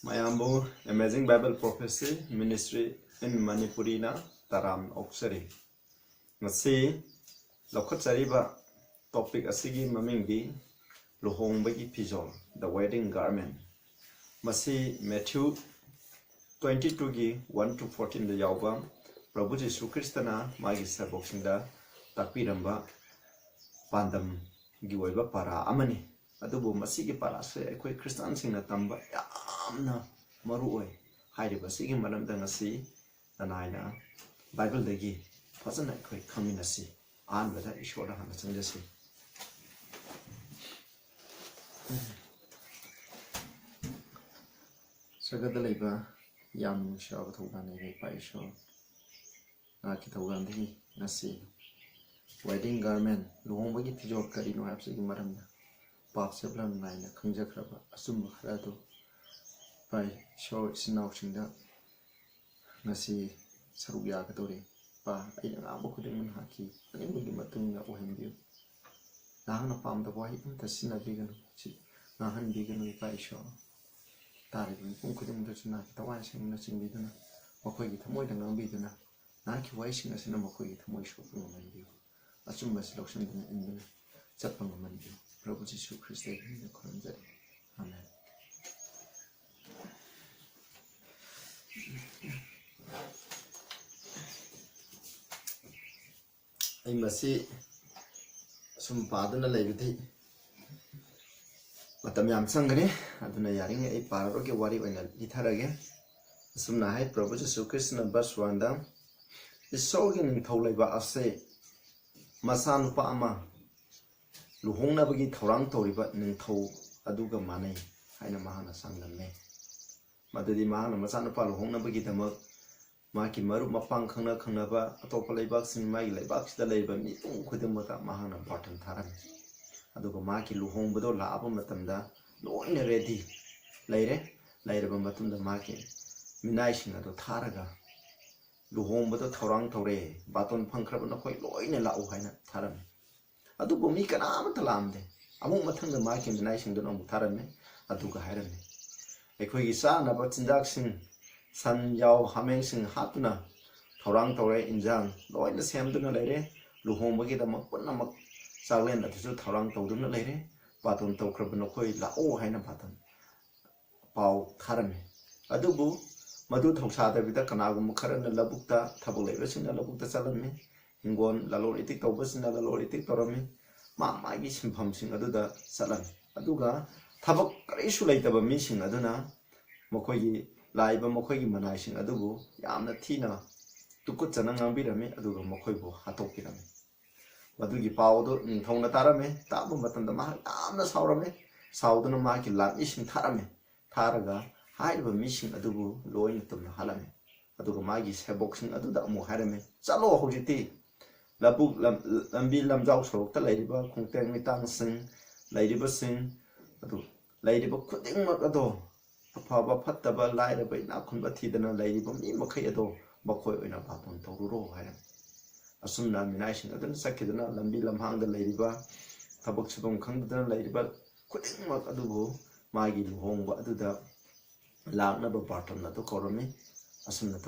Mayambu Amazing Bible Prophecy Ministry in Manipurina Taram Oksari. Ngasi Lokotsariba topic asigi mamingi Luhongbagi Phijol, the wedding garment. Masi Matthew 22 gi 1 to 14 the Yauba Prabhu Jesu Christana Magi Saboksinda Takpiramba Pandam Giweba Para Amani. Adubu masigi para se ekoi Christian singna tamba yamna maru oi hairiba sigi maramda ngasi nanaina Bible dagi fazana ekoi khaminasi anbada ishwara hana changjasi sagada leiba yam shaw thogana nei paisho ki thogan dagi ngasi wedding garment luhongbagi phijol kari no apsigi maramda Pop Seblam Nine, Kunjakraba, Asum Harado by Shaw Sinauchinda Nasi Saruya Katori, Ba, Abukudim Haki, and it would be Matunga or him view. Nahana palm the white and the Sina vegan, Nahan vegan by Shaw. Taribin, Punkudim Dutchina, the one saying nothing vidana, Mokoy to more than Ambidana, Naki washing us in a Mokoy to Moisho from a view. Asum was lotion in the Zapang view. Prabhu Jesu Christ in the Koranjari. Amen. I must say some pardon a lady. But I'm Sangre, Aduna Yaring, a paroke worry when I eat her again. Some night, Prabhu Jesu Christ in a bus rwanda is soaking in Toleba Ase Masan Pama. Luhongbagi Torang Toriba Ninto Aduga Mane, Haina Mahana Sangame. Madadi Mahana Masanapa Luhongbagi the Mug, Maki Maru Mapang Kana Kanava, Atopale Bucks in my labaks the labor meeting with the Mota Mahana Barton Taran. Aduga Maki Luhongbodo La Abamatanda, no in ready. Later Bamatunda Maki, Minashing at Taraga. Luhongbodo Torang Tore, Baton Pankrabana quite low in a la Ohana Taran. Adubu Mika Amatalamde. Among Matanga Mike in the nation don't know Tarame, Aduka Harame. A quick son about Sindaxing, San Yao Hamensing Hatuna, Torang Tore in Zang, Loy the Samduna lady, Luhongbagi the Mapunamak, Salen that is Torang Toduna lady, Baton Tokrabanokoi, La O Hina Paton. Pau Tarame. Adubu, Madu Tosada with the Kanagum Karan Labukta, Tabulevas in the Labukta Salame. Ingon la loritic tobus in the loritic torami, Mamma gishim pumping aduda salam. Aduga, Tabak isolate of a mission aduna, Mokoyi, Laiba Mokoyi manashing adubu, Yamna Tina, Tukutsanang bidame, Aduga Mokoibo, Hatokirame. Madugi Paudo, Nintona Tarame, Tabu Matan the Mah, Amna Saurame, Saudana Maki Lamish Tarame, Taraga, hide of a mission adubu, loin to Halame. Aduga Magis have boxing aduda Muharame, Salo Hojiti. Labuk Lambi Lamjau so the ladybug, Kuntang Mitang sing, ladybug sing, ladybug cutting Makado, a papa pataba light away now converted a ladybug in Makayado, Bako in a paton Toro. A soon nomination at the second Lambi Lamhang the ladybug, Tabuk Kang the ladybug, cutting Makadu, Magi Luhong, what do the loud number barton at the Korome, a soon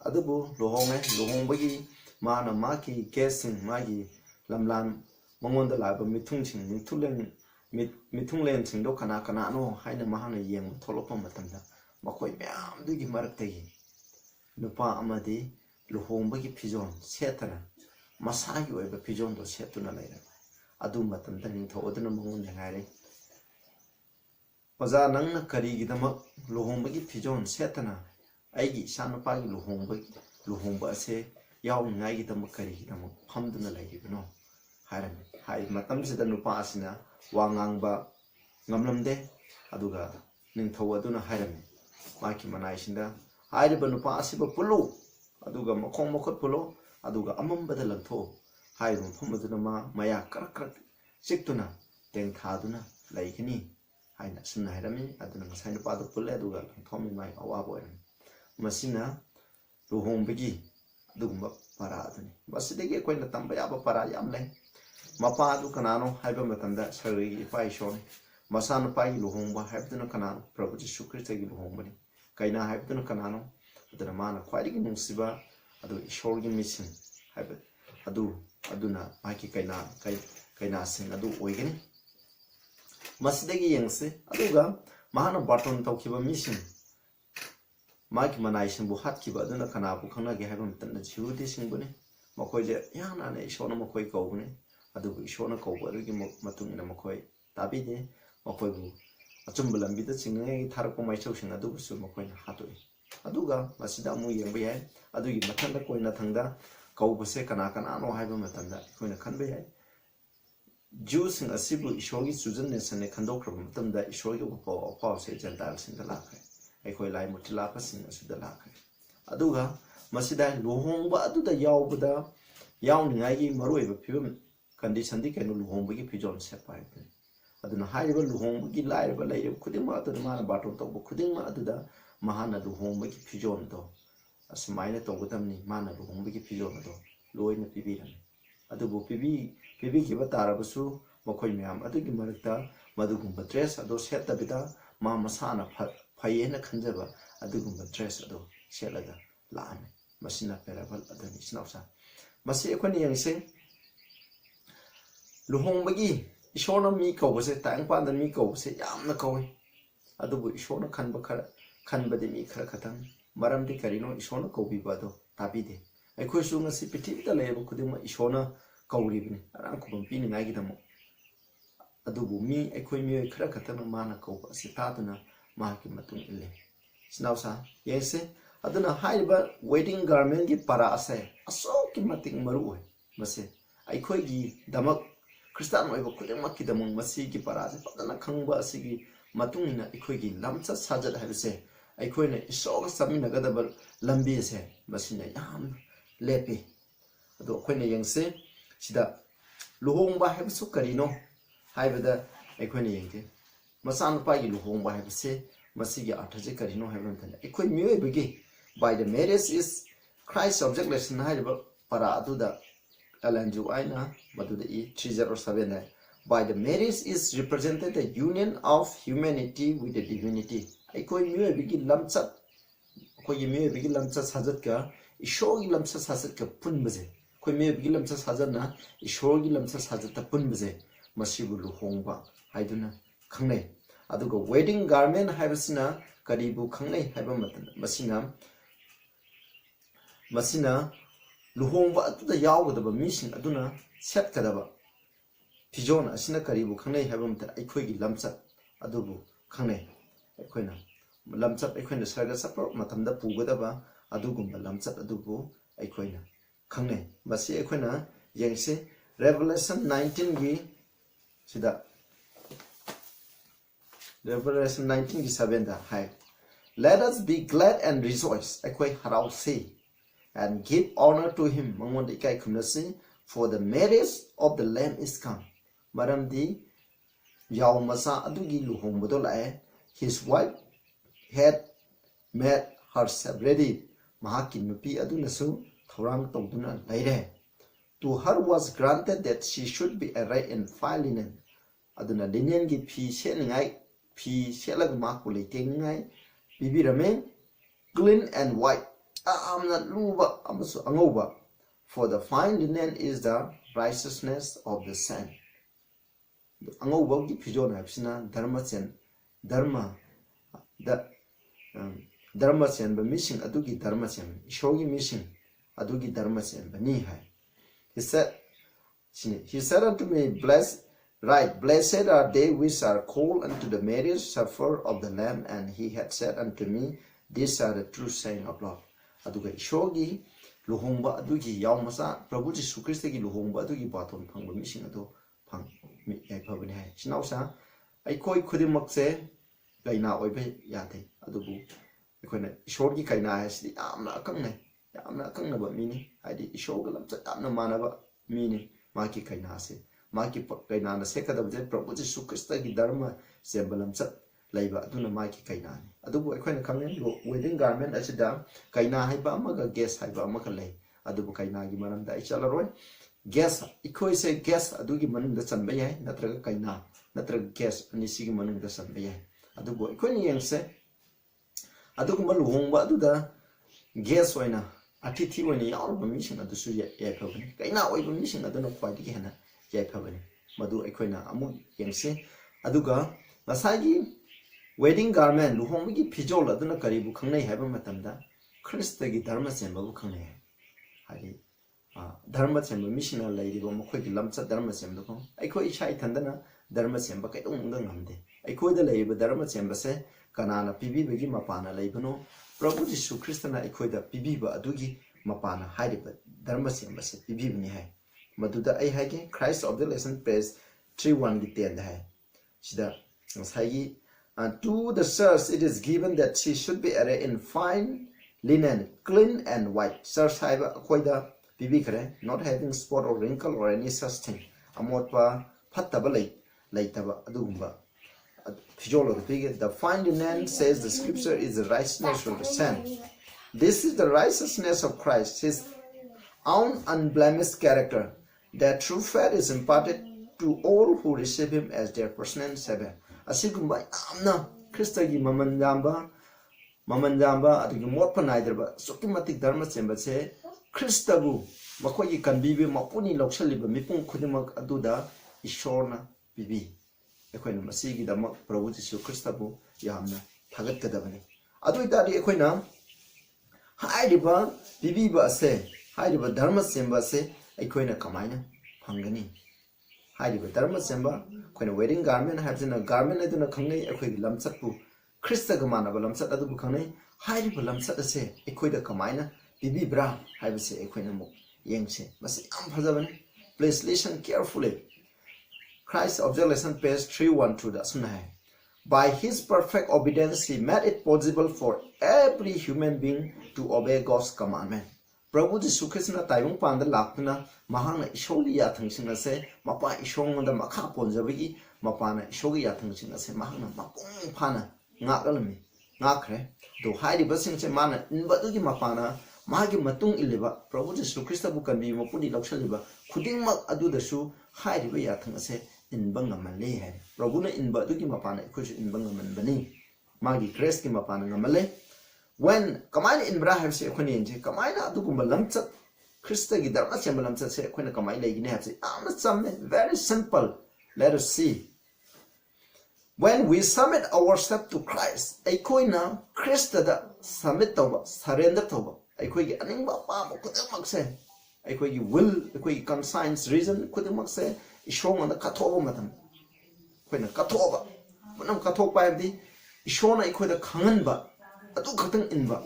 Adubu, Luhongbagi. Mana Maki, guessing Magi, Lamlan, Mongon the Lab, Mitunching, Mitunglen, Dokana, no, Haina Mahana Yem, Tolopon Matanda, Makoi Yam, Dugi Marategi, Lupa Amadi, Luhongbagi Phijol, Setana, Masayu ever Phijol to Setuna later. Adumatan turning to Odana Mongon the Harry. Pazanang Karigidama, Luhongbagi Phijol, Setana, Agi, Sanapai, Luhongba say. Yaw Nagi the Makari, the Pumduna lady, no. Hiram, High Matams the Nupasina, Wangangba, Namlamde, Aduga, Nintoaduna Hiram, Maki Manashinda, Hidabanupasiba Pulu, Aduga Makomokot Pulu, Aduga Amamba the Lanto, Hiram Pumadunama, Maya Karak, Siktuna, Ten Kaduna, Laikini, Hina Sun Hirami, Aduna Sanapa the Puleduga, Tommy my Awabo, Masina, Luhongbagi. Dumba Paradani. Basidi quite a Tambayaba Parayamle. Mapa Ducanano, Hybermatanda, Sari, Paishon, Masana Pai Luhomba, Hebduna Canal, Prabhu Jesu Christ Luhombani. kaina haibduna kanano aduna mana khwaidigi nungsiba adu ishorgi mission haib aduna maki kaina sing adu oigani masidagi yengse aduga mahana baton tawkiba mission maki manaisin bu hatkiba aduna kana bu khangna ge haibam tanna jiudi singbune makoi je yana ne ishona makoi kawbune adubu ishona kawba rugi matungina makoi tabide makoi bu achumba lambida chingai tharakpa maisau sing adubu su makoi na hatoi aduga masida mu yengba yai adugi mathanda koina thangda kawbase kana no haiba matanda koina khanba yai Jews sing asibu ishogi sujan ne sane khandokraba matamda ishogi upa se jantal sing da lakhai aikoi lai mutila pa sing asuda lakhai aduga masida luhongba aduda yawbada yawningai gi maroiba phibam condition di kenu luhongbagi phijol sepai aduna haiba luhongbagi laiba laire khudingma aduna mana baton tawba khudingma aduda mahana luhongbagi phijol do asmaina tawgadamni mana luhongbagi phijol do loina pibiran adubu pibi kiba tarabasu makoi myam adugi marakta madugumba dress ado setabida ma masana phayena khanjaba adugumba dress ado selaga laame masina perabal adani sinausa masi ekhoni yangse luhongbagi ishona mi kawbase tangpanda mi kawbase yamna kawi adubu ishona khanbade mi khara khatang maramdi karino ishona kawbiba do tabide aikhoi su ngasi pithibida leba khudima ishona kawribni arang khubam pini ngai damo adubu mi aikhoi mi khara khatana mana kawba sitaduna mahaki matung ille sinausa yese aduna haiba wedding garment gi para ase asoki mating maru mase aikhoi gi damak Kristan oiba khudingmak ki damong masi gi para se padana khangba asigi matungina aikhoi gi lamcha sajat habse aikhoi ne isoga samina gadabal lambi se masina yam lepi ado aikhoi ne yangse sida luhongba habsu karino haibada aikhoi ne yengte masan pa gi luhongba habse masigi athaje karino haibam thana aikhoi mioi bigi by the marriage is Christ object lesson haiba para aduda alanju aina maduda e 307 by the marriage is represented the union of humanity with the divinity aikoi mioi bigi lamchat koi mioi bigi lamchat sajat ka ishogi lamchat sajat ka punbaje koi mioi bigi lamchat sajat na ishogi lamchat sajat ta punbaje masibu luhongba haiduna khangnai aduga wedding garment haibasina karibu khangnai haiba matan masina luhongba aduda yawgadaba mising aduna setkadaba phijol asina karibu khangnai haibam ta aikhoigi lamchat adubu khangnai aikhoina lamchat aikhoina sarga sapro matamda pugadaba adugumba lamchat adubu aikhoina khangnai masi aikhoina yengse Revelation 19 gi sida Revelation 19 gi 7 da hai let us be glad and rejoice aikhoi harau se and give honor to him mangwanda ikai khumnasi for the marriage of the lamb is come maramdi yaw masa adugi luhongbado lae his wife had made herself ready mahaki nupi adunasu thorang tawduna laire to her was granted that she should be arrayed in fine linen aduna linen gi phi seningai phi selag maku leitengai bibirame clean and white amna luba amasu angoba for the fine linen is the righteousness of the saint angoba gi phijol hapsina dharma chen ba mission adugi dharma chen ishogi mission adugi dharma chen bani hai he said unto me blessed are they which are called unto the marriage supper of the lamb and he had said unto me these are the true saying of Lord aduga ishogi luhongba adugi yawmasa Prabhu Jesu Christ gi luhongba adugi baton phangba mising adu phang mi yai phabani hai sinausa aikoi khudimakse kaina oibe yate adubu aikoina ishorgi kaina hasidi amna akangne ba mini haidi ishoga lamcha amna manaba mini maki kaina se maki kaina na sekadabje Prabhu Jesu Christ gi dharma sembalamcha laiba aduna maki kaina ni adubu aikoina khangen wedding garment asida kaina haiba amaga guest haiba amaga lei adubu kaina gi manamda ichalaroi guest ikoi se guest adugi manungda chanba yai natraga kaina natraga guest ani sigi manungda chanba yai adubu aikoina yengse ꯑꯗꯨꯒꯨꯝꯕ ꯂꯨꯍꯣꯡꯕ ꯑꯗꯨꯗ gas ꯑꯣꯏꯅ ꯑꯇꯤꯊꯤ ꯑꯣꯏꯅ ꯌꯥꯎꯔꯕ ꯃꯤꯁꯤꯡ ꯑꯗꯨꯁꯨ ꯌꯥꯏꯐꯕꯅꯤ ꯀꯩꯅꯥ ꯑꯣꯏꯕ ꯃꯤꯁꯤꯡ ꯑꯗꯨꯅ ꯈ꯭ꯋꯥꯏꯗꯒꯤ ꯍꯦꯟꯅ ꯌꯥꯏꯐꯕꯅꯤ ꯃꯗꯨ ꯑꯩꯈꯣꯏꯅ ꯑꯃꯨꯛ ꯌꯦꯡꯁꯤ ꯑꯗꯨꯒ ꯉꯁꯥꯏꯒꯤ ꯋꯦꯗꯤꯡ ꯒꯥꯔꯃꯦꯟ ꯂꯨꯍꯣꯡꯕꯒꯤ ꯐꯤꯖꯣꯜ ꯑꯗꯨꯅ ꯀꯔꯤꯕꯨ ꯈꯪꯅꯩ ꯍꯥꯏꯕ ꯃꯇꯝꯗ ꯈ꯭ꯔꯤꯁꯇꯒꯤ ꯙꯔꯃ ꯆꯦꯟꯕꯕꯨ ꯈꯪꯅꯩ ꯍꯥꯏꯗꯤ ꯙꯔꯃ ꯆꯦꯟꯕ ꯃꯤꯁꯤꯡꯅ ꯂꯩꯔꯤꯕ ꯃꯈꯣꯏꯒꯤ ꯂꯝꯆꯠ ꯙꯔꯃ ꯆꯦꯟꯕꯗꯨ ꯑꯩꯈꯣꯏ ꯏꯁꯥ ꯏꯊꯟꯗꯅ ꯙꯔꯃ ꯆꯦꯟꯕ ꯀꯩꯗꯧꯅꯨꯡꯗ ꯉꯝꯗꯦ ꯑꯩꯈꯣꯏꯗ ꯂꯩꯔꯤꯕ ꯙꯔꯃ ꯆꯦꯟꯕꯁꯦ ꯀꯅꯥꯅ ꯄꯤꯕꯤꯕꯒꯤ ꯃꯄꯥꯅ ꯂꯩꯕꯅꯣ ꯄ꯭ꯔꯚꯨ ꯖꯤꯁꯨ ꯈ꯭ꯔꯤꯁꯇꯅ ꯑꯩꯈꯣꯏꯗ ꯄꯤꯕꯤꯕ ꯑꯗꯨꯒꯤ ꯃꯄꯥꯅ ꯍꯥꯏꯔꯤꯕ ꯙꯔꯃ ꯆꯦꯟꯕꯁꯦ ꯄꯤꯕꯤꯕꯅꯤ ꯍꯥꯏ ꯃꯗꯨꯗ ꯑꯩ ꯍꯥꯏꯒꯦ Christ of the lesson page 3:1ꯒꯤ 10ꯗ ꯍꯥꯏ ꯁꯤꯗ ꯉꯁꯥꯏꯒꯤ to the church it is given that she should be arrayed in fine linen clean and white church haiba akoida pibikare not having spot or wrinkle or any such thing amotpa phattaba leitaba adugumba Phijol the fine linen says the scripture is the righteousness of the saint. This is the righteousness of Christ, his own unblemished character. That true faith is imparted to all who receive him as their personal savior. Asigumba amna Christagi mamanjamba adigi motpa naidraba sukimatik dharma chembase Christabu makoyi kanbibi mapuni loksaliba mipung khudimak aduda ishorna bibi ꯑꯩꯈꯣꯏꯅ ꯃꯁꯤꯒꯤꯗꯃꯛ ꯄ꯭ꯔꯚꯨ ꯖꯤꯁꯨ ꯈ꯭ꯔꯤꯁꯇꯕꯨ ꯌꯥꯝꯅ ꯊꯥꯒꯠꯀꯗꯕꯅꯤ ꯑꯗꯨ ꯑꯣꯏꯇꯥꯔꯗꯤ ꯑꯩꯈꯣꯏꯅ ꯍꯥꯏꯔꯤꯕ ꯄꯤꯕꯤꯕ ꯑꯁꯦ ꯍꯥꯏꯔꯤꯕ ꯙꯔꯃ ꯆꯦꯟꯕ ꯑꯁꯦ ꯑꯩꯈꯣꯏꯅ ꯀꯃꯥꯏꯅ ꯐꯪꯒꯅꯤ ꯍꯥꯏꯔꯤꯕ ꯙꯔꯃ ꯆꯦꯟꯕ ꯑꯩꯈꯣꯏꯅ ꯋꯦꯗꯤꯡ ꯒꯥꯔꯃꯦꯟ ꯍꯥꯏꯕꯁꯤꯅ ꯒꯥꯔꯃꯦꯟ ꯑꯗꯨꯅ ꯈꯪꯅꯩ ꯑꯩꯈꯣꯏꯒꯤ ꯂꯝꯆꯠꯄꯨ ꯈ꯭ꯔꯤꯁꯇꯒ ꯃꯥꯟꯅꯕ ꯂꯝꯆꯠ ꯑꯗꯨꯕꯨ ꯈꯪꯅꯩ ꯍꯥꯏꯔꯤꯕ ꯂꯝꯆꯠ ꯑꯁꯦ ꯑꯩꯈꯣꯏꯗ ꯀꯃꯥꯏꯅ ꯄꯤꯕꯤꯕ꯭ꯔꯥ ꯍꯥꯏꯕꯁꯦ ꯑꯩꯈꯣꯏꯅ ꯑꯃꯨꯛ ꯌꯦꯡꯁꯤ ꯃꯁꯤ ꯌꯥꯝ ꯐꯖꯕꯅꯤ please listen carefully Christ of the lesson page 312 da suna hai by his perfect obedience he made it possible for every human being to obey God's commandment Prabhu Jisu Krishna taibung panda lakna mahana isholi yathang singa se mapa ishong da makha ponjabagi mapana ishogi yathang singa se mahana mapung phana ngakalami ngakre do hairi basing se mana inbadu gi mapana magi matung iliba Prabhu Jisu Krishna bu kanbi mapuni loksaliba khuding mak adu da su hairi ba yathang se inba ngamale hai Prabhuna inba duki mapana ikhoju inba ngamanbani magi grace ki mapana ngamale when kamaina inbra habse ekhoni enje kamaina adugumba lamchat Krista gi dharma chemba lamchat se ekhona kamai legine habse amna chamme very simple let us see when we submit ourselves to Christ ekhoina Krista da submit tawba surrender tawba ekhoigi aningba pa mo kudamak se ekhoigi will ekhoigi conscience reason kudamak se ishong on the katoba matam koina katoba manam katok pa di ishona ikoida khanganba adu khatang inba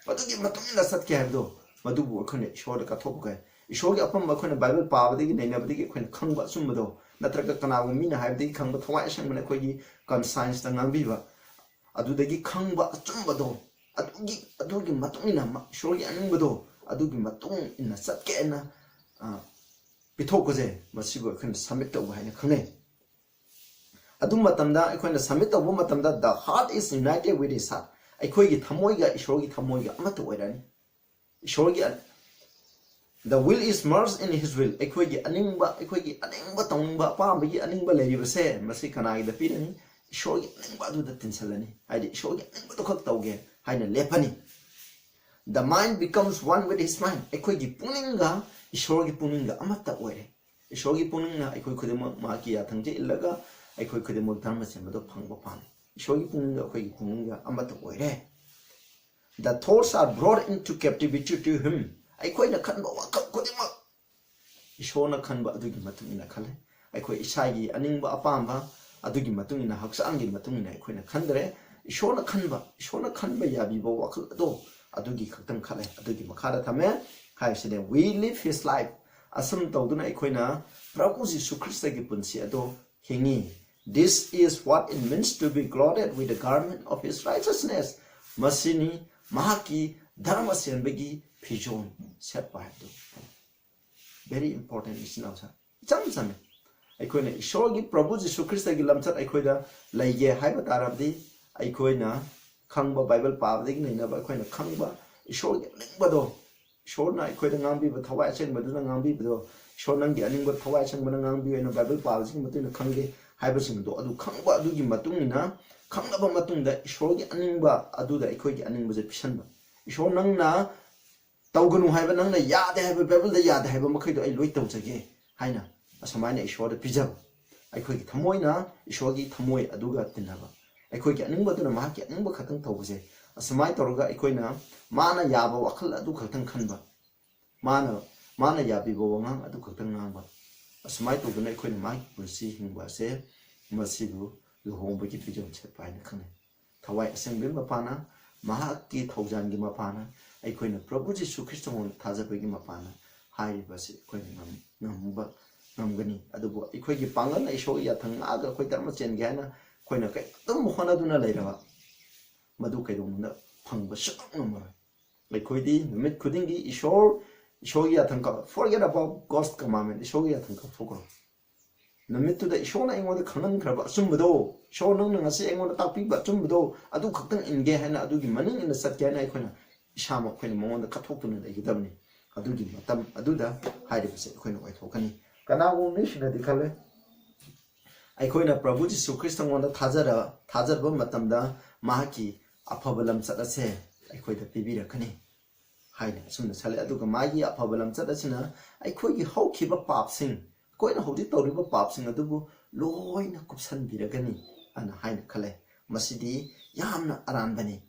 adugi matumina satke habdo madubu khone ishora katok ka ishogi apam khone bible pabadigi neinabadigi khone khangba sumbado natraga kanabu mina habdigi khangba thawai sangmane khogi conscience ta ngangbiba adudagi khangba chumbado adugi matumina ishogi aningbado adugi matung inna satke na Pithokoze masigo akhon submit tawba haina khangne adum matamda akhon submit tawba matamda the heart is united with his heart akhoi gi thamoi ga ishor gi thamoi ga amata oirani ishor gi the will is merged in his will akhoi gi aningba tongba pamba gi aningba leiriba se masi kana gi da pirani ishor gi aningba du da tinsalani haidi ishor gi aningba to khak tawge haina lepani the mind becomes one with his mind akhoi gi puninga ishorgi puninga amata oire ishorgi puningna aikoi khudema maki ya thangje illaga aikoi khudema dharma chemado phangba pan ishorgi puninga akoi puninga amata oire the thoughts are brought into captivity to him aikoi na khanba wakap khudema ishona khanba adugi matungina khale aikoi isagi aningba apamba adugi matungina haksangi matungina aikoi na khandre ishona khanba yabibo wakal ado adugi khaktang khale adugi makhara thame we live his life asum tawduna ikoina Prabhu Jisu Krista gi punsi ado hingi this is what it means to be clothed with the garment of his righteousness masini mahaki dharma senbagi phijol set by do very important is now sir cham ikoina ishor gi Prabhu Jisu Krista gi lamchat ikoida laige haiba tarabdi ikoina khangba bible pabdi gi naina ba ikoina khangba ishor gi ningbado Shorna equating Nambi with Hawaii Chen, but the Nambi, Shornangi, and what Hawaii Chen, when Nambi and a Bible policy, but in the Kangi, haibasingdo adu khangba adugi matungina khangaba matungda ishorgi aningba aduda ikhoigi aningbaje pisanba ishor nangna tawganu haiba nangna yade haiba bible da yade haiba makhaido ai loi tawjage haina asamaina ishor da pijab ikhoigi thamoina ishorgi thamoi aduga tinaba ikhoigi aningba duna mahaki aningba khatang tawbase asamai tawraga ikhoina mana yaba wakhal adu khatang khanba mana yabibo wangang adu khatang ngangba asmai to guna khoi na mai pulsi hingwa se masibu luhongbagi phijol che paina khane thawai assembly mapana mahaki thaujan gi mapana ai khoi na prabhu jisu christ mon thajabagi mapana hai basi khoi na ngamgani adubo ai khoi gi pangan ai sho ya thang aga khoi dharma chen gi na khoi na kai tum khona duna leirawa madu kai dum na phangba sakam ma ai khoi di numit khuding gi Shogi atanka forget about God's commandment. Shogi atanka focus. Namit to the Shona Engo the Kanan Kraba Sumbudo, Shonang and say Engo the Tapi but Sumbudo, Adu Katan in Gehana Adugi money in the Satyana Ikona, Shama Quenimon the Katokun the Gidamni, Adugi Matam Aduda, Hide Queen White Hokani. Kanago nation at the color. I coin a Prabuji so Christian on the Tazarba Matamda, Mahaki, Apabalam Satase, I quit a Pibira Kani. Haina sumna sale aduga magi apabalam chadasina ai khoi hau khiba pap sing koina hodi toriba pap sing adubu loina kupsan biragani ana haina khale masidi yamna aranbani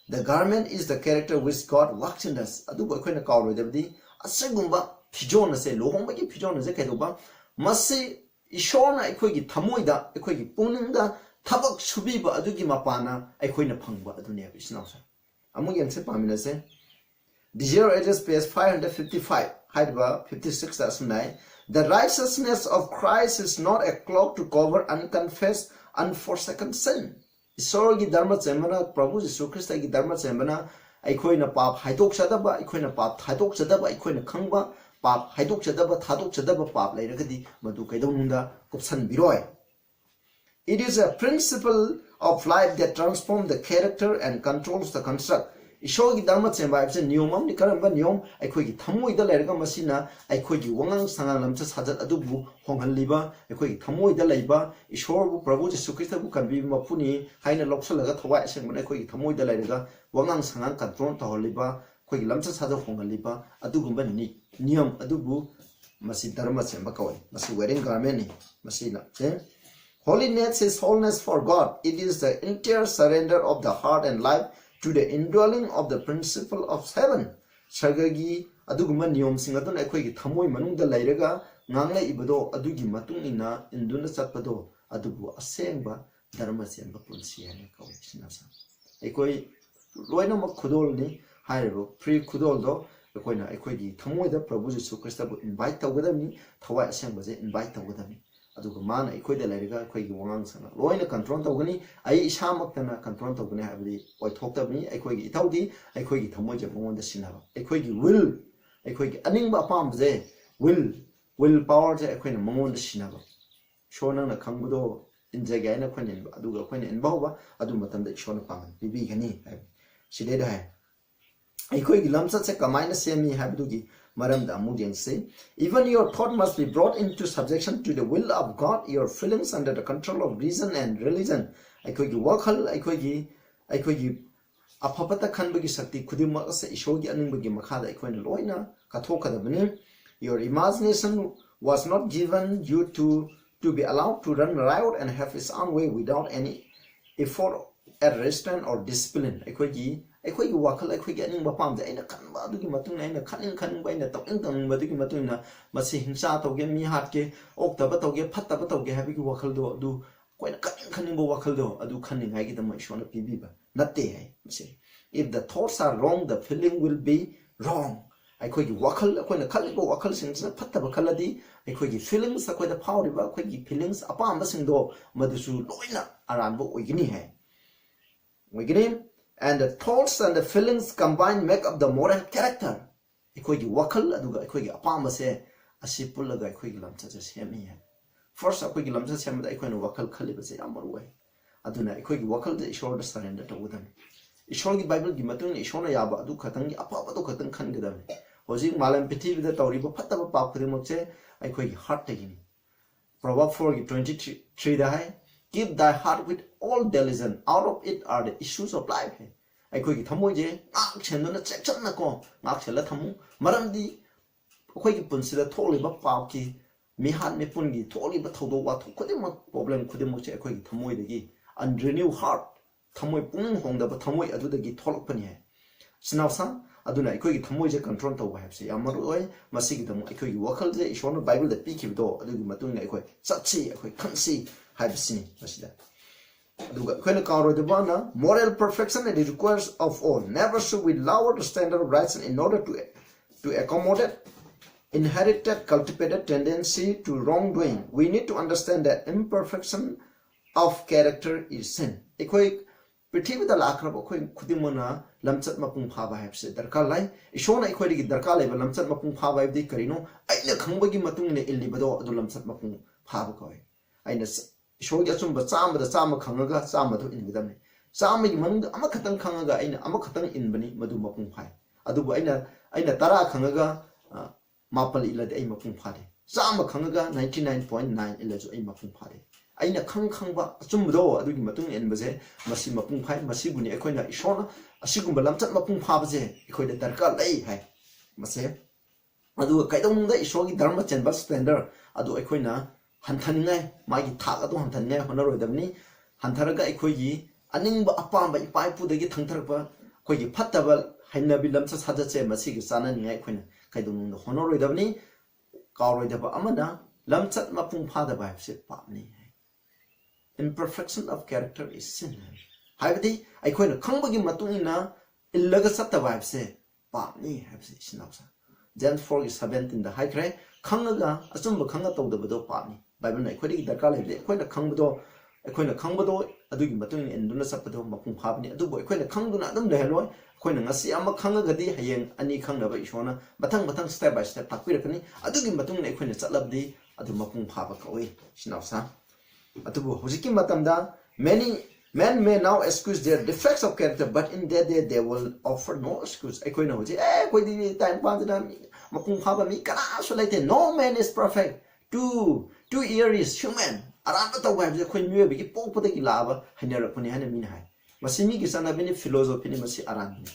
the garment is the character which God works in us adubu koina kawro debdi asegumba phijona se lohongbagi phijona se kaidoba masi ishona ai khoi gi thamoida ai khoi gi puningda thabak subiba adugi mapana ai khoina phangba adune bisnausa amu yangse pamina se Digital address page 555, Haidba 56 9. The righteousness of Christ is not a cloak to cover unconfessed, unforsaken sin. Isorgi dharma chemana Prabhu Jesu Christa gi dharma chemana aikoina pap haidok chadaba aikoina pap haidok chadaba aikoina khangba pap haidok chadaba pap lairagadi madu kaidonunda kupsan biroi. It is a principle of life that transforms the character and controls the construct. Ishogi dharma chemba ibse niyomam ni karamba niyom aikhoigi thamoida lerga masina aikhoigi wangang sangang lamcha sajat adubu honghalliba aikhoigi thamoida leiba ishorbu prabhu jesu christ bu kanbi mapuni haina loksalaga thawai asengmana aikhoigi thamoida lerga wangang sangang control taholiba khoigi lamcha sajat honghalliba adugumba niyam adubu masi dharma chemba kawai masi wearing garment ni masina holiness is wholeness for God. It is the entire surrender of the heart and life to the indwelling of the principle of heaven. Sargagi aduguma niyom singadon aikhoigi thamoi manungda lairaga ngangle ibado adugi matung ina induna chatpado adubu asengba dharma chemba punsi hani kawai sinasa aikoi loina mak khudol ni hairo pre khudol do aikoina aikhoigi thamoi da prabhu jesu christ bu invite tawgadami thawai asengba je invite tawgadami aduga mana aikhoida lairaga aikhoigi wangang sana loina control tawgani ai isamak tana control tawgani habdi oi thoktabni aikhoigi itaudi aikhoigi thamoi je monda sinaba aikhoigi will aikhoigi aningba apam je will power je aikhoina monda sinaba shona na khangbudo injage na khoinen aduga khoina inbawba adu matamda shona pang bibi gani sideda hai aikhoigi lamsa se kamaina semi habdugi Maramda Mudian say, even your thought must be brought into subjection to the will of God, your feelings under the control of reason and religion. Aikogi wakal, aikogi apapata kanbagi sakti kudima se ishogi aningbagi makada aikoina loina katokadabani. Your imagination was not given you to be allowed to run riot and have its own way without any effort at restraint or discipline. Aikogi wakal aikogi aning bapam de aina kanba adugi matung aina khaning baina tawing badugi matung na masi hingsa tawge mi hatke oktaba tawge phattaba tawge habigi wakal do adu koina khaning bo wakal do adu khaning hai gi dama ishona pibiba natte hai misi if the thoughts are wrong the feeling will be wrong aikogi wakal akoina khalibo wakal singna phattaba khaladi aikogi feelings akoida phawriba akoigi feelings apamba singdo madusu loina aranbo oigini hai oigini. And the thoughts and the feelings combined make up the moral character. Aikoigi wakal aduga aikoigi apamba se asi pullaga aikoigi lamcha se semi hai. First aikoigi lamcha semda aikoina wakal khaliba se amaru hai. Aduna aikoigi wakal de ishor da surrender tawudam. Ishor gi Bible gi matun ishona yaba adu khatang gi apaba do khatang khangadam. Hoji malam pithibida tawriba phattaba pap khudimok se aikoigi heart tagini. Proverbs 4:23 da hai keep thy heart with all diligence out of it are the issues of life ai khoi gi thamoi je ngak chen na check chan na ko ngak chela thamu maram di khoi gi punsi da tholi ba paw ki mi han mi pun gi tholi ba thodo wa khodi ma problem khodi mo che khoi gi thamoi de gi unrenew heart thamoi pung hong da ba thamoi adu da gi tholok pani hai sinau sa aduna ai thamoi je control to ba se amaru oi masi gi damu ai wakal je ishona bible da pi ki do adu gi matung ai satsi ai khansi hai bisini masida aduga khoi na kawro de bana moral perfection it requires of all never should we lower the standard of rights in order to accommodate inherited cultivated tendency to wrongdoing we need to understand that imperfection of character is sin ai पृथ्वी दा लाखरब अखोय खुदिमना लमचत मपुंग फाबा हैबसे दरकार लाई इशोना अखोय गी दरकार लेबा लमचत मपुंग फाबा हैबदि करिनो आइना खंबगी मतुंग ने इल्लिबदो अदु लमचत मपुंग फाबा कोय आइना इशोगी अचुंबा चाम खंगगा चाम दो इनगदमने चाम गी मनुंग अमा खतंग खंगगा आइना अमा खतंग इनबनी मदु मपुंग फाय अदुबो आइना तरा खंगगा मापल इलदि आइ मपुंग फादे चाम खंगगा 99.9 इलजु आइ मपुंग फादे aina khangba achumdo adugi matung enbaje masi mapung phai masi buni ekhoina ishona asigumba lamchat mapung phabaje ekhoida darka lai hai mase adu kaidong da isogi dharma chenba standard adu ekhoina hanthanigai magi thak adu hanthanigai honaroidamni hantharaga ekhoigi aningba apamba ipai pudagi thangtharpa khoigi phattaba hainabi lamcha sajache masi gi sananigai ekhoina kaidong da honaroidamni kawroidaba amana lamchat mapung phada ba se pamni imperfection of character is sin haibdi aikoina khangbagi matungina illaga satta vibe se pamni habse sinausa James 4:17 da haikre khangaga achumba khanga tawdabado pamni bible na aikoidi darka leble aikoina khangbado adugi matung enduna sapado mapung phabni adubo aikoina khangduna adum leheloi aikoina ngasi ama khangagadi hayeng ani khangnaba ishona mathang step by step takpirakani adugi matungna aikoina chatlabdi adu mapung phaba kawi sinausa atubu hojiki matamda many men may now excuse their defects of character but in that day they will offer no excuse aikoina hoji koi di time pa da mapung phaba mi kana so laite no man is perfect two ear is human araba ta wa je khoi mye bi pok pok ki laba hanera puni hana min hai masimi ki sana bini philosophy ni masi aran ni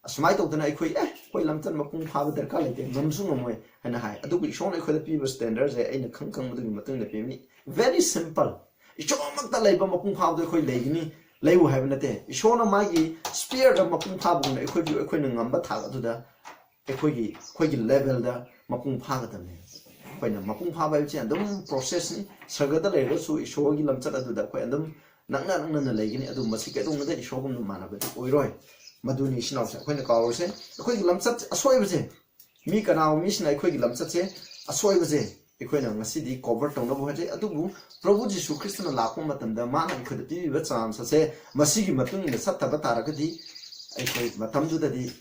asmai to dana koi koi lamchan mapung phaba darka laite ngamsu ngomoi hana hai adu bi shon koi da pi standards aina khang madu matung da pi ni very simple ichomak ta laiba mapung phab do khoi leigini leiu hai banate ishona magi spear da mapung phab ne khoi ngamba tha adu da khoi gi level da mapung phag da ne khoi na mapung phab ai chen dum process ni saga da leigo su ishogi lamchat adu da khoi andum nangna leigini adu masi ke dum da ishogum nu mana ba oiroi maduni sinau sa khoi na kawo se khoi gi lamchat asoi ba je mi kanao mi sinai khoi gi lamchat se asoi ba je equina ngasi cover tong bo haje adubu Prabhu Jisu Christ na lakmo matamda mana ikhoda ti ba chance se masigi matung ni satta ba tarakadi aikoi matam du da di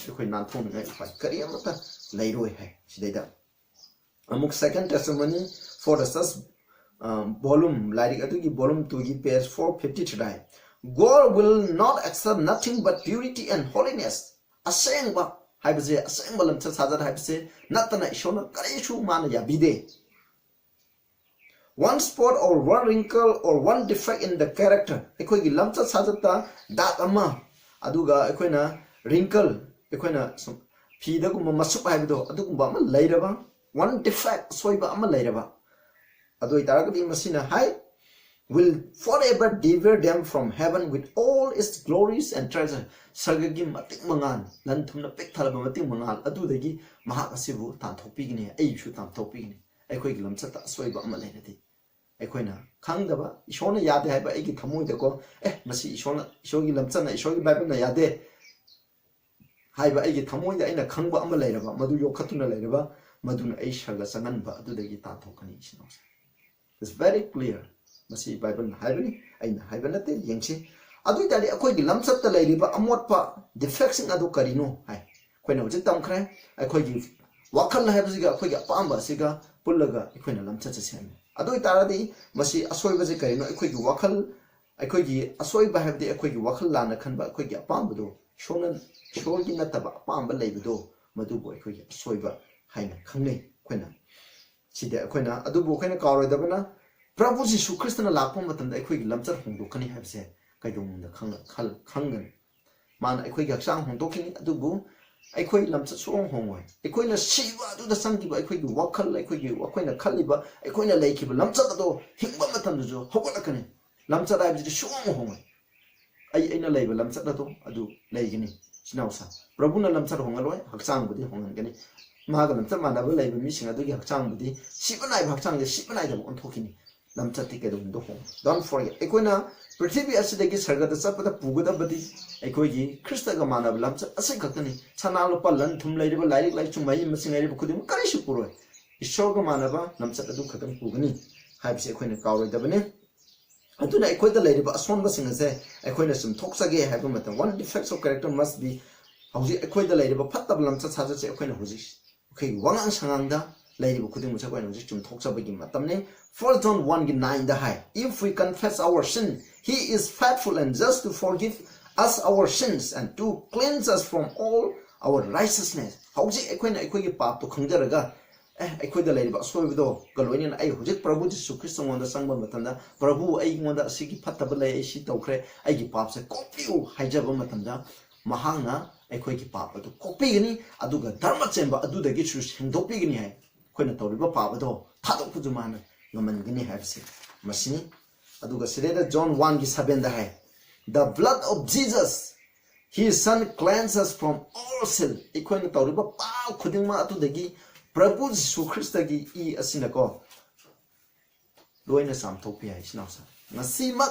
aikoi nan thong ngai pai kari amata leiroi hai sidaida amuk second testimony for the first volume like adugi volume 2 gi page 453 God will not accept nothing but purity and holiness asengba haibse asengba lamcha sajad haibse natana ishona karishu mana yabide one spot or one wrinkle or one defect in the character ekoi gi lamcha sajata dat ama aduga ekoina wrinkle ekoina phida gum masup haibido adugumba ama leiraba one defect soiba ama leiraba adoi taragadi masina hai will forever devour them from heaven with all its glories and treasure sagagi matik mangan lan thumna pek thalaba matik mangal adudagi mahak asibu tan thopigini ai shu tan thopigini aikoi gi lamcha ta soiba ama leinati aikoina khangdaba ishona yade haiba aigi thamoi deko masi ishogi lamchana ishogi bible na yade haiba aigi thamoi da aina khangba ama leiraba madu yokhatuna leiraba maduna ai shaga sanganba adudagi tan thokani sino it's very clear masi bible na haibani aina haibana te yengchi adu tadi akoi gi lamsat ta leiriba amotpa defects adu karino hai koina hojik tam khre akoi gi wakhal haibasiga akoi gi apamba siga pullaga akoina lamcha cha sem adu taradi masi asoi baje karino akoi gi wakhal akoi gi asoi ba habdi akoi gi wakhal lana khanba akoi gi apamba do shonan shogi nataba apamba leibido madu bo akoi gi asoi ba haina khangnei koina sida akoina adu bu akoina kawroi dabana Prabhu Jisu Kristna lakpa matamda akhoi gi lamchar hongdokani habse kaidongda khangan man akhoi gi haksang hongdokini adu bu akhoi lamchar suong hongoi akhoi na siba adu da sangki ba akhoi gi wakhal akhoi gi akhoi na khaliba akhoi na laikiba lamchar ado hingba matamda jo hogolakani lamchar abji suong hongoi aina laiba lamchar ado adu laigini sinausa Prabhu na lamchar hongaloi haksang budi hongangani maga lamchar manaba laiba mi singa adu gi haksang budi sibanai haksang ge sibanai da onthokini don't forget ekoina prithvi asidagi sargada sapata pugadabadi ekoi krista ga manab lamcha asai khaktani chanalo palan thum lairiba lairik lai chumai masingairi bukudim karisu puroi ishor ga manaba lamcha adu khatam pugani haibse ekoina kawroi dabane aduna ekoida lairiba asonba singase ekoina sum thoksage haiba matam one defects of character must be hauji ekoida lairiba phattab lamcha saja che ekoina huji okay wangang sangangda lairiba kudim mucha koina huji chum thoksabagi matamne 1 John 1:9 the high. If we confess our sin, He is faithful and just to forgive us our sins and to cleanse us from all our righteousness. Hauji ekoina ekoigi pap to khangdaraga ekoida laiba soibido galoinin ai hojik Prabhu Jisu Christ ngonda sangba matanda Prabhu ai ngonda asigi phattaba lai ai si tawkhre aigi pap se kopiu haijaba matanda mahangna ekoigi pap adu kopigini aduga dharma chemba adudagi chu singdopigini hai koina tawriba pap ado thadokpu mana Namangini Hafsi. Masini Aduga Sireda John 1:7 the high. The blood of Jesus, His Son, cleanses us from all sin. Equine Tauriba Pau Kudima to the Gi Prabhu Su Christagi E Asinako Loina Sam Topia is now. Nasima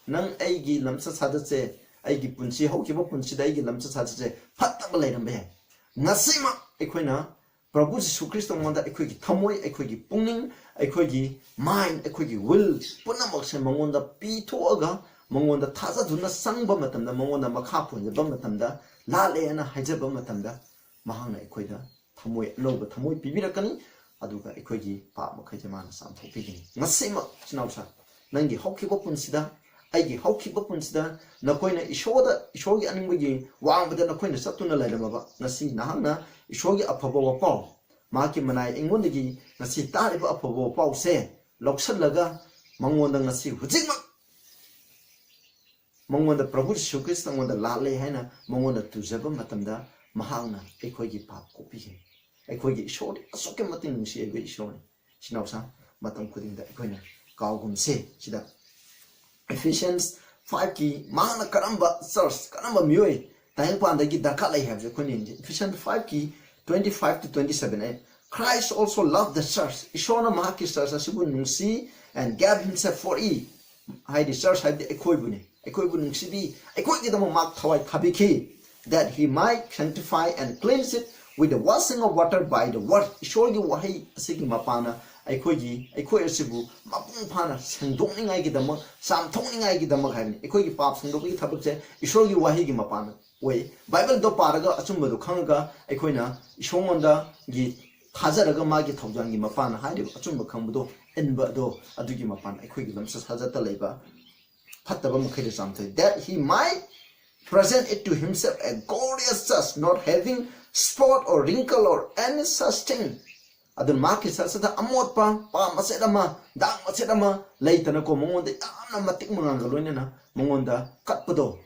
Nang Agi Lamsa Sadase, Agi Punchi, Hokiba Punchi, Agi Lamsa Sadase, Patabalam Bear. Nasima Equina. Prabhu Jisu Christ wanda equigi tamoi equigi pungning equigi mind equigi will punamakse mangonda pitoaga mangonda thaza duna sangba matamda mangonda makha punjaba matamda lale ana haijaba matamda mahangna equida tamoi loba tamoi pibirakani aduga equigi pa makhaje mana sam thopigini ngasima sinausa nangi hokiba punsida aigi hokiba punsida nakoina ishogi animbagi wangbada nakoina satuna laidamaba ngasi nahangna Ishogi apabo wapau maki manai ingondagi ngasi tariba apabo wapau se loksalaga mangonda ngasi hujikma mangonda Prabhu Jisu Christ ngonda lale haina mangonda tujaba matamda mahangna ekoigi pap kopige ekoigi ishori asoke matin nungsi ebe ishori sinausa matam kudingda ekoina kawgum se sida Ephesians 5 ki mahana karamba church karamba mioi tayang pandagi dakalai have the Ephesians 5 ki 25 to 27 Christ also loved the church Ishona mahaki church asibu nungsi and gave himself for it hai the church hai the ekoibu nungsi bi ekoi gidamo mak thawai thabiki that he might sanctify and cleanse it with the washing of water by the word Ishorgi wahi asigi mapana ekoi asibu mapung phana sengdokningai gidamo samthokningai gidamo haini ekoi gi pap sengdokgi thabakse Ishorgi wahi gi mapana Way Bible do paraga asumba khanga ekoina ishongonda gi thajaraga magi thawjangi mapana haide achumba khangbudo enba do adugi mapana ekoigi lamsa sajata leiba phattaba mukhaide samthai that he might present it to himself a glorious church not having spot or wrinkle or any such thing adun maki sasada amotpa pa masedama dang masedama leitana ko mongonda yamna matik manganga loinena mongonda katpado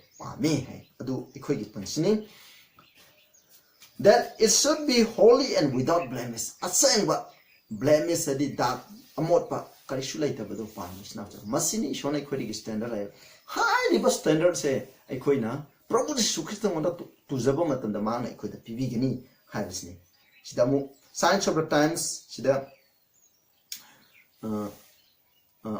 that it should be holy and without blemish. Asangba blemish adi dark amotpa karishulaita bado panis now. Masini shona equity standard I high river standard say equina probably Sukista wanda to Zabomat and the man equid the Pivigini Harrisney. Sidamu Science of the Times Sida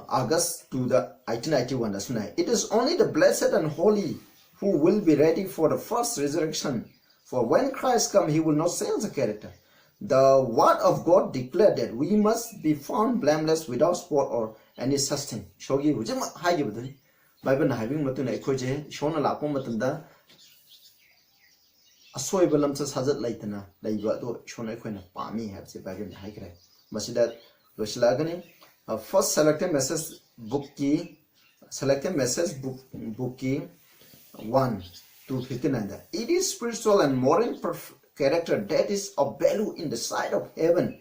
August to the 1891 that's night. It is only the blessed and holy who will be ready for the first resurrection. For when Christ comes, he will not change the character. The word of God declared that we must be found blameless without spot or any such thing. Shogi hujima haigibadu. Bible na having matuna ekoje shona lapo matunda asoy balamsa sajat laitana laiba do shona ekoina pami have se Bible na haigre. Masida losilagani first selected message book ki 1 to 59. It is spiritual and moral character that is of value in the sight of heaven.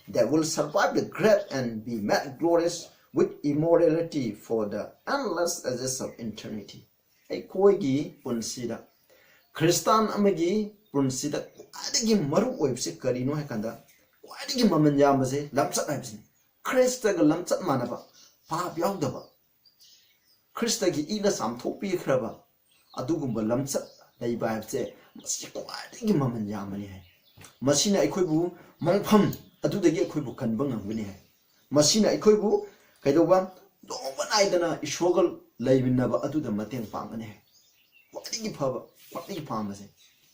that will survive the grave and be made glorious with immortality for the endless ages of eternity. Aikoigi punsida Christian amagi punsida kwadigi maru oibse karino hakanda kwadigi maman yambase lamsat haibsini Christa ga lamsat manaba pap yaudaba Christa gi ina samthopi khraba adugumba lamsat leiba haibse masi kwadigi maman yambani hai masina aikoibu mangpham adudagi aikoibu kanba ngamgani hai masina aikoibu kaidoba dongba naidana ishogal leibinaba aduda mateng pangani hai kwatigi phaba kwatigi phamase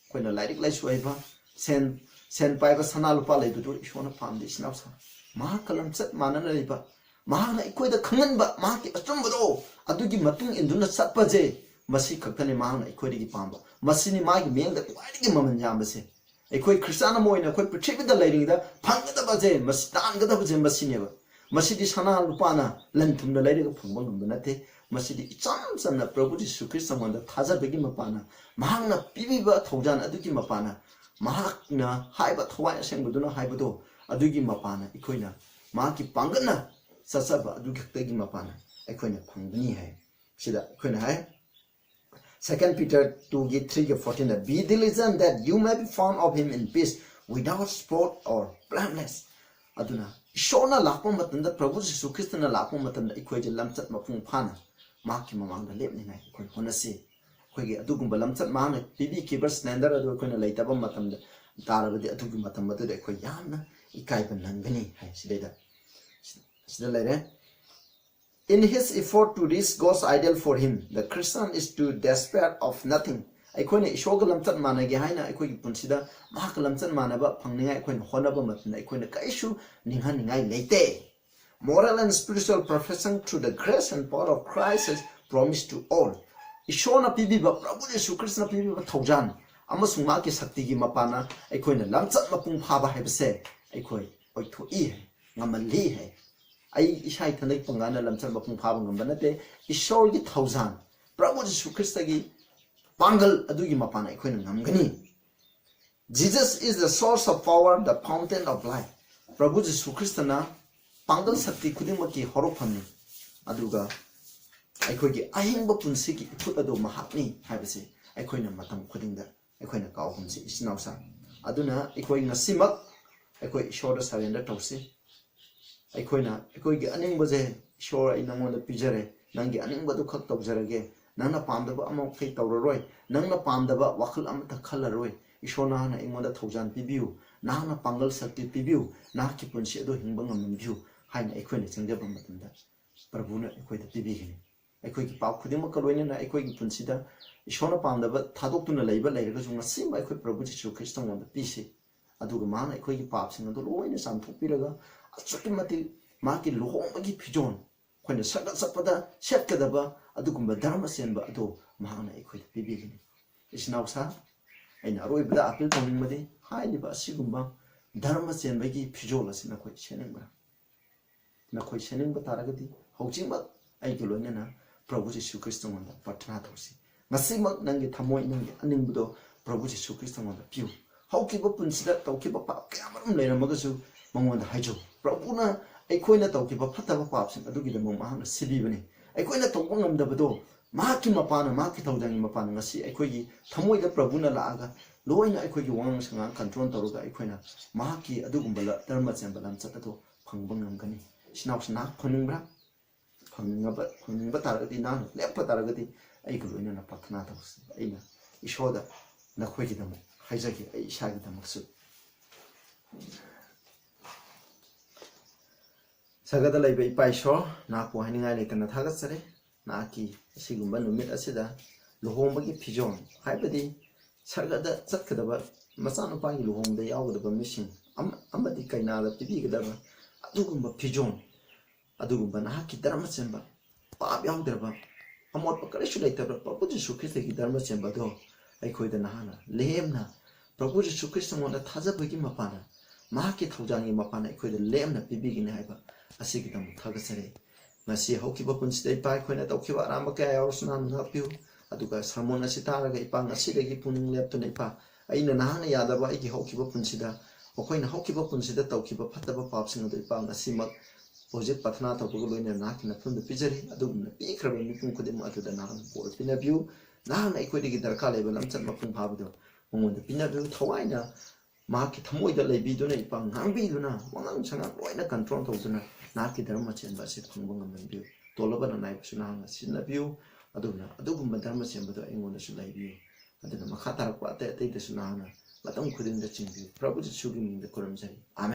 koina lairik laisu aiba sen paiba sana lupa leibudu ishona phamde sinapsa ma kalam chat manana leiba ma na ikoida khanganba ma ki achumbado adugi matung induna satpaje masi khaktani ma na ikoidigi pamba masini ma gi mengda kwatigi maman jambase ikoi kristana moina koi prithivida leiringda phangada baje mas tangada baje masineba masidi sana lupana lanthumna leiriga phangba ngamba nate masidi icham samna prabhu jisu krishna manda thajabegi mapana mahangna pibiba thaujan adugi mapana mahakna haiba thawai asenguduna haibado adugi mapana ikoina mahaki pangana sasaba adugi khakegi mapana ikoina phangni hai sida ikoina hai 2 Peter 2:3-14 that be diligent that you may be found of him in peace without spot or blameless aduna ishona lakpa matanda prabhu jisu krishna lakpa matanda ikoije lamchat mapung phana maki mamangda lepni ngai koi honasi koigi adugumba lamchat mahna bibi kiber standard adu koina leitaba matamda tarabadi adugi matam madu de koi yamna ikaiba nangani hai sida lere in his effort to reach God's ideal for him the Christian is to despair of nothing aikoina ishoga lamchat manage haina aikoigi punsida mahak lamchat manaba phangningai aikoina honaba matna aikoina kaishu ninghaningai leite moral and spiritual perfection through the grace and power of Christ is promised to all. Ishona pibiba Prabhu Yesu Krishna pibiba thaujan amasung ma ki sakti gi mapana aikoina lamchat mapung phaba haibse aikoi oithoi hai ngamali hai ai ishai thanai pangana lamchat mapung phaba ngamba nate ishor gi thaujan Prabhu Yesu Krishna gi pangal adugi mapana aikoina ngamgani. Jesus is the source of power, the fountain of life. Prabhu Yesu Krishna na pangal sakti khudimaki horofamni aduga aikoigi ahingba punsigi ithut adu mahakni haibase aikoina matam khudingda aikoina kaumsi isnausa aduna aikoi ngasimak aikoi ishorda surrender tausi aikoigi aningbaje ishor ai nangonda pijare nangi aningba khak tawjarage nangna pamdaba amok kai tawraroi nangna pamdaba wakhal amta khalaroi ishona na ingonda thaujan pibiu nahna pangal sakti pibiu nahki punsi adu hingba ngambiu haina aikoina changjaba matamda prabhuna aikoida pibigini aikoigi paw khudima kaloina na aikoigi punsida ishona pamdaba thadoktuna leiba leiraga junga sima aikoi prabhu jisu krishna ngonda pisi aduga mana aikoigi papsing adu loina samthopiraga achuki mati maki luhongbagi phijol khoina sagat sapada setkadaba adugumba dharma senba adu mahana aikoida pibigini isnausa aina roibda apil tongmadi hailiba asigumba dharma senbagi phijol asina khoi senengba nakoi senengba taragadi hojima aigi loinana Prabhu Jesu Krishna wanda partana thosi ngasimak nangi thamoi nangi aningbudo Prabhu Jesu Krishna wanda piu haukiba punsida taukiba pap kyamarum leiramagasu mangwanda haijo Prabhuna aikoina taukiba phataba papsing adugida mamahana sibibani aikoina tawpa ngamdabado mahaki mapana mahaki thaujangi mapana ngasi aikoigi thamoida Prabhuna laaga loina aikoigi wang sanga control tawruga aikoina mahaki adugumbala dharma chembalam chatado phangba ngamgani sinawsna khoningbra phangba taragati nan lepa taragati aigu loina na pathana tawsi aina ishoda nakhoigi dam haijagi ai ishagi damaksu sagada laiba ipaisho na ko haningai leitana thagatsare na ki sigumba numit asida luhongbagi phijol haibadi sagada chatkadaba masanu pangi luhongda yawgadaba mission amadi kainada pibigadaba adugumba phijol adugumba na ki dharma chemba pap yawdraba amot pakarisu leitabra Prabhu Jesu Krishna ki dharma chemba do aikhoida nahana lemna Prabhu Jesu Krishna ngonda thajabagi mapana mahaki thaujangi mapana aikhoida lemna pibigini haiba asigi dam thagasare ngasi hokiba punsidai pai khoina tawkiba aramba kaya yaurusna napiu aduga sermon asi taraga ipa ngasi degi puning leptuna ipa aina nahana yadaba aigi hokiba punsida ꯑꯩꯈꯣꯏꯅ ꯍꯧꯈꯤꯕ ꯄꯨꯟꯁꯤꯗ ꯇꯧꯈꯤꯕ ꯐꯠꯇꯕ ꯄꯥꯞꯁꯤꯡ ꯑꯗꯨ ꯏꯄꯥ ꯉꯁꯤꯃꯛ ꯍꯧꯖꯤꯛ ꯄ꯭ꯔꯊꯅꯥ ꯇꯧꯕꯒ ꯂꯣꯏꯅꯅ ꯅꯍꯥꯛꯀꯤ ꯅꯐꯝꯗ ꯄꯤꯖꯔꯤ ꯑꯗꯨꯒꯨꯝꯅ ꯄꯤꯈ꯭ꯔꯕ ꯃꯤꯄꯨꯝ ꯈꯨꯗꯤꯡꯃꯛ ꯑꯗꯨꯗ ꯅꯍꯥꯛꯅ ꯕꯣꯔ ꯄꯤꯅꯕꯤꯌꯨ ꯅꯍꯥꯛꯅ ꯑꯩꯈꯣꯏꯗꯒꯤ ꯗꯔꯀꯥꯔ ꯂꯩꯕ ꯂꯝꯆꯠ ꯃꯄꯨꯡ ꯐꯥꯕꯗꯨ ꯃꯉꯣꯟꯗ ꯄꯤꯅꯕꯤꯌꯨ ꯊꯋꯥꯏꯅ ꯃꯍꯥꯛꯀꯤ ꯊꯃꯣꯏꯗ ꯂꯩꯕꯤꯗꯨꯅ ꯏꯄꯥ ꯉꯥꯡꯕꯤꯗꯨꯅ ꯋꯥꯉꯥꯡ ꯁꯉꯥꯡ ꯂꯣꯏꯅ ꯀꯟꯇ꯭ꯔꯣꯜ ꯇꯧꯗꯨꯅ ꯅꯍꯥꯛꯀꯤ ꯙꯔꯃ ꯆꯦꯟꯕ ꯑꯁꯤ ꯐꯪꯕ ꯉꯝꯍꯟꯕꯤꯌꯨ ꯇꯣꯜꯂꯕ ꯅꯥꯏꯕꯁꯨ ꯅꯍꯥꯛꯅ ꯁꯤꯟꯅꯕꯤꯌꯨ ꯑꯗꯨꯅ ꯑꯗꯨꯒꯨꯝꯕ ꯙꯔꯃ ꯆꯦꯟꯕꯗꯨ ꯑꯩꯉꯣꯟꯗꯁꯨ ꯂꯩꯕꯤꯌꯨ ꯑꯗꯨꯅ ꯃꯈꯥ ꯇꯥꯔꯛꯄ ꯑꯇꯩ ꯑꯇꯩꯗꯁꯨ ꯅꯍꯥꯛꯅ ꯃꯇꯝ ꯈꯨꯗꯤꯡꯗ ꯆꯤꯡꯕꯤꯌꯨ ꯄ꯭ꯔꯚꯨ ꯖꯤꯁꯨꯒꯤ ꯃꯤꯡꯗ ꯈꯨꯔꯨꯝꯖꯔꯤ ꯑꯥꯃꯦꯟ